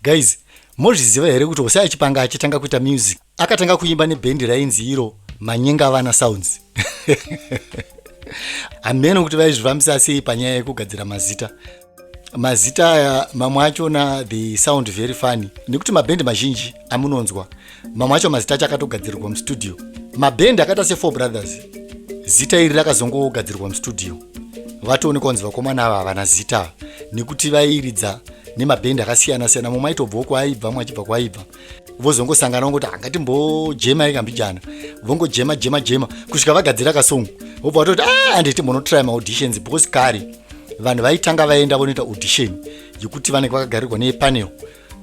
Guys, mozviziva here kuti Hosea Chipanga achitanga kuita music akatanga kuimba nebhendi rainzi iro Manyenga Vana Sounds. Hameno kuti vaizvifambisa sei panyaya yekugadzira mazita. Mazita aya mamwe achona they sound very funny. Nekuti mabhendi mazhinji amunonzwa mamwe acho mazita acho akatogadzirirwa mustudio. Mabhendi akaita se4 brothers zita iri rakazongogadzirwa mustudio. Vatoonekwa kunzi vakomana ava havana zita nekuti vairidza nemabhendi akasiyana siyana. Mumwe aitobvawo kwaibva mumwe achibva kwaibva. Vozongosangana vongoti angatimbojema ikambijana vongojema kusvika vagadzira kasongo vobva vatoti handiti munotry maauditions because kare vanhu vaitanga vaenda vonoita audition yekuti vanenge vakagarirwa nepanel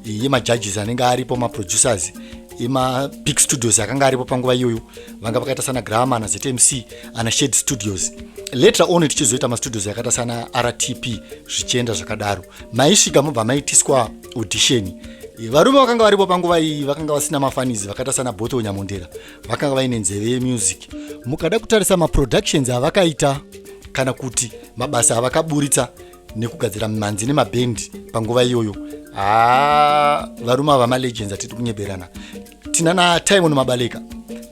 yemajudges anenge aripo, maproducers emabig studios akanga aripo panguva iyoyo, vanga vakaita sana Grama ana ZMC ana Shade Studios. Later on tichizoita mastudios yakaita sana RTP zvichienda zvakadaro. Maisvika mobva maitiswa audition. Varume vakanga varipo panguva iyi vakanga vasina mafanizi vakaita sana Botho Nyamondera, vakanga vaine nzeve yemusic. Mukada kutarisa maproductions avakaita kana kuti mabasa avakaburitsa nekugadzira manzi nemabhendi panguva iyoyo, varume ava malegends atiti kunyeberana. Tinana Timon Mabaleka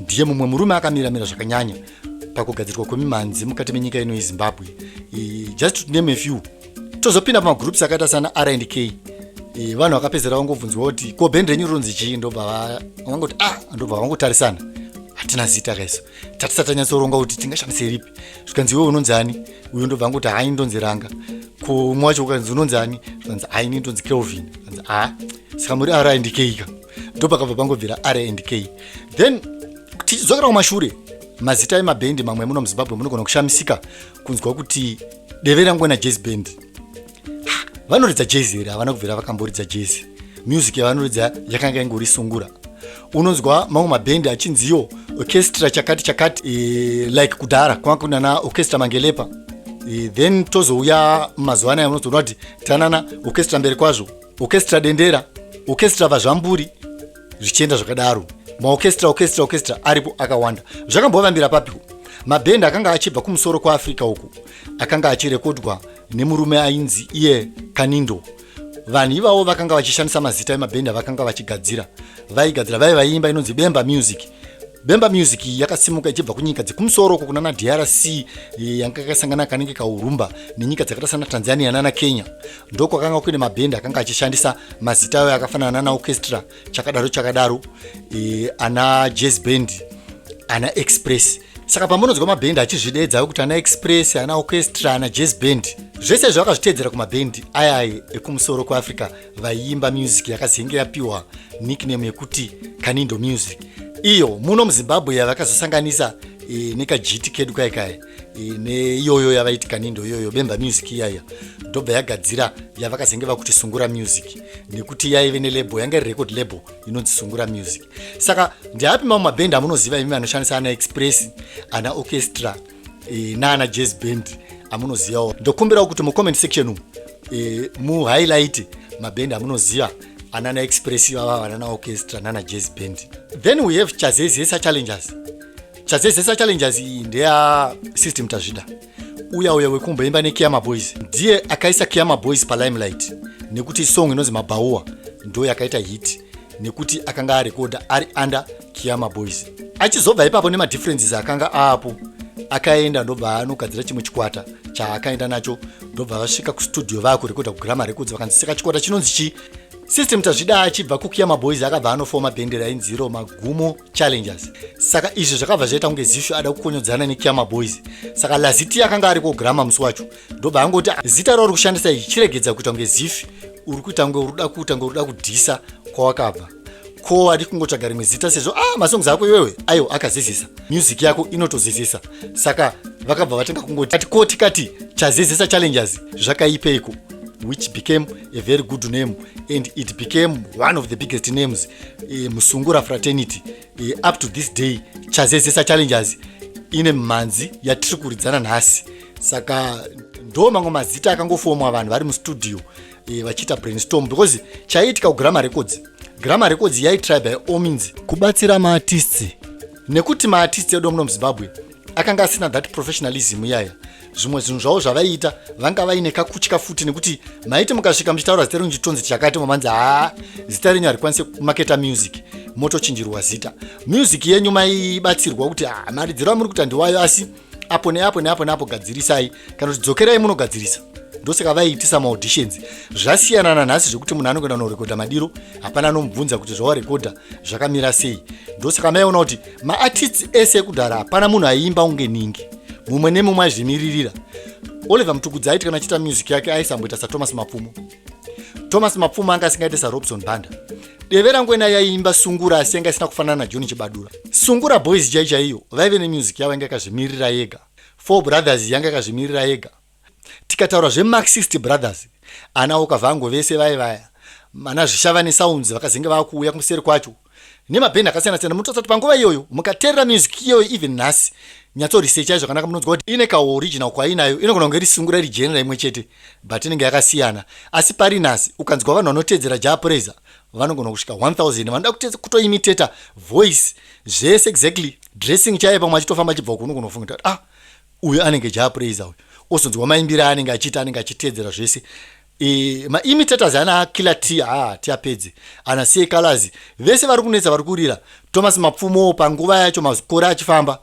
ndiye mumwe murume akamira zvakanyanya pakugadzirwa kwemimanzi mukati menyika ino yeZimbabwe. Just to name a few, tozopinda pamagroups akaita sana R&K. Vanhu vakapedzera vangobvunzwa kuti ko bhendi renyu ronzi chii, ndobva vangoti ndobva vangotarisana hatina zita kaiso tatisati tanyatsoronga kuti tingashandise ripi. Zvikanzi iwe unonzi ani, uyo ndobva vangoti hai ndonzi Ranga. Ko umwe wacho ukanzi unonzi ani, zvikanzi hai ini ndonzi Kelvin. Saka muri R&K ka ndopakabva pangobvira R&K. Then tichidzokera kumashure, mazita emabhendi mamwe muno muZimbabwe munogona kushamisika kunzwa kuti deve rangu na jazz band. Vanoridza jazz here, havana kubvira vakamboridza jazz. Music yavanoridza yakanga ingori sungura. Unonzwa mamwe mabhendi achinziyo orchestra chakati like kudhara kwanga kuna na orchestra Mangelepa. Then tozouya mazuva anaya unozoona kuti tanana orchestra mberi kwazvo, orchestra Dendera, orchestra Vazvamburi, zvichienda zvakadaro. Maorchestra aripo akawanda. Zvakambovambira papiko, mabhendi akanga achibva kumusoro kwaAfrica uku akanga achirekodwa nemurume ainzi iye Kanindo. Vanhu ivavo vakanga vachishandisa mazita emabhendi avakanga vachigadzira. Vaigadzira vaiimba inonzi Bemba Music. Bemba Music yakasimuka ichibva kunyika dzekumusoro uko kuna DRC yanga yakasangana kanenge kaurumba nenyika dzakaita sana Tanzania nana Kenya. Ndoko akanga kune mabhendi akanga achishandisa mazita ayo akafanana na orchestra chakadaro ana jazz band, ana express. Saka pamunonzwa mabhendi achizvidedza kuti ana express, ana orchestra, ana jazz band, zvese zvakazvitedzera kumabhendi aya ekumusoro kwaAfrica vaiimba music yakazenge yapiwa nickname yekuti Kanindo Music. Iyo muno muZimbabwe yavakazosanganisa nekajiti kedu kaikai neiyoyo yavaiti Kanindo iyoyo Bemba Music iyaya ndobva yagadzira yavakazenge vakuti Sungura Music, nekuti yaive nelabel yanga record label inonzi Sungura Music. Saka ndiapi mamwe mabhendi amunoziva imi anoshandisa ana express, ana orchestra naana jazz band amunozivawo? Ndokumbirawo kuti mucomment section mu highlight mabhendi amunoziva anana express ivava anana orchestra nana jazz band. Then we have Chazezesa Challengers. Chazezesa Challengers ndeya System Tazvida, uya wekumboimba neKiyama Boys. Ndiye akaisa Kiyama Boys palimelight nekuti song inonzi Mabaua ndo yakaita hit nekuti akanga arekoda ari under Kiyama Boys. Achizobva ipapo nemadifferences akanga apo, akaenda ndobva anogadzira chimwe chikwata chaakaenda nacho, ndobva vasvika kustudio vakurekoda kuGrama Records, vakanzisika chikwata chinonzi chi System Tazvida. Achibva kuKiyama Boys akabva anofoma bhendi rainzi Magumo Challengers. Saka izvi zvakabva zvaita kunge Zishu ada kukonyodzana neKiyama Boys. Saka Laziti akanga ari kuGrama musi wacho ndobva angoti zita rauri kushandisa ichi chiregedza kuita kunge Zishu uri kuita kunge uruda kudhisa kwawakabva. Ko adi kungotsvaga rimwe zita sezvo masongs ako iwewe ayo akazezesa, music yako inotozezesa. Saka vakabva vatenga kungoti kati Chazezesa Challengers zvakaipeiko, which became a very good name and it became one of the biggest names Musungura fraternity. Up to this day Chazezesa Challengers ine manzi yatiri kuridzana nhasi. Saka ndo mamwe mazita akangofomwa vanhu vari mustudio vachiita brainstorm, because chaiitika kuGrama Records, Grama Records yaitry by all means kubatsira maartists, nekuti maartists edu muno muZimbabwe akanga asina that professionalism iyaya. zvimwe zvinhu zvavo zvavaiita vanga vaine kakutya futi, nekuti maiti mukasvika muchitaura zita renyu chitonzi chakati mamanzi zita renyu harikwanise kumaketa music, motochinjirwa zita. Music yenyu maibatsirwa kuti maridziro amuri kuti handiwayo, asi apo neapo neapo neapo gadzirisai, kana kuti dzokerai munogadzirisa. Ndosaka vaiitisa maauditions. Zvasiyana nanhasi zvekuti munhu anogona kunorekodha madiro, hapana anomubvunza kuti zvawarekodha zvakamira sei. Ndosaka maiona kuti maartists ese ekudhara hapana munhu aiimba unge ningi, mumwe nemumwe aizvimiririra. Oliver Mtukudzi aiti kana achiita music yake aisamboita saThomas Mapfumo. Thomas Mapfumo anga asingaite saRobson Banda. Deve rangwena yaiimba Sungura asi yanga isina kufanana naJohn Chibadura. Sungura Boys chaiyo vaive nemusic yavo yanga yakazvimirira yega. Four Brothers yanga yakazvimirira yega. Tikataura zveMarxist Brothers, ana Okavhango vese vaya, mana Zvishavane Sounds vakazenge vakuuya kumuseri kwacho, nemabhendi akasiyana siyana. Munotoona kuti panguva iyoyo mukateerera music iyoyo even nhasi, nyatso research yacho zvakanaka munonzwa kuti ine kaoriginal kwainayo, inogona kunge iri Sungura iri genre imwe chete, but inenge yakasiyana. Asi pari nhasi ukanzwa vanhu vanotedzera Japraiser vanogona kusvika 1000 vanoda kutoimitata voice zvese exactly, dressing chaiye pamwe achitofamba achibva kuno kunofunga kuti uyu anenge Japraiser uyu, osonzwa maimbire anenge achiita, anenge achitedzera zvese. Maimitators ana Killer T tiapedze, ana CA Colors vese vari kunetsa, vari kurira. Thomas Mapfumo panguva yacho mazikora achifamba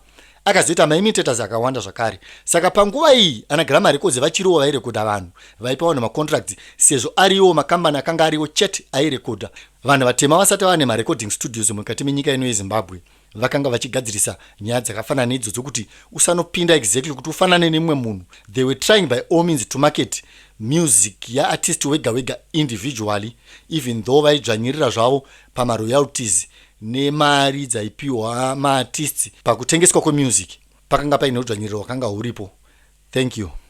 akazoita maimitators akawanda zvakare. Saka panguva iyi ana Grammar Records vachiriwo vairekodha vanhu, vaipawo nemacontracts, sezvo ariwo makambani akanga ariwo chete airekodha vanhu vatema vasati vane marecording studios mukati menyika ino yeZimbabwe. Vakanga vachigadzirisa nyaya dzakafanana neidzodzo kuti usanopinda exactly kuti ufanane nemumwe munhu. They were trying by all means to market music yaartist wega wega individually, even though vaidzvanyirira zvavo pamaroyalties nemari dzaipiwa maartists pakutengeswa kwemusic. Pakanga paine udzvanyiriro hwakanga huripo. Thank you.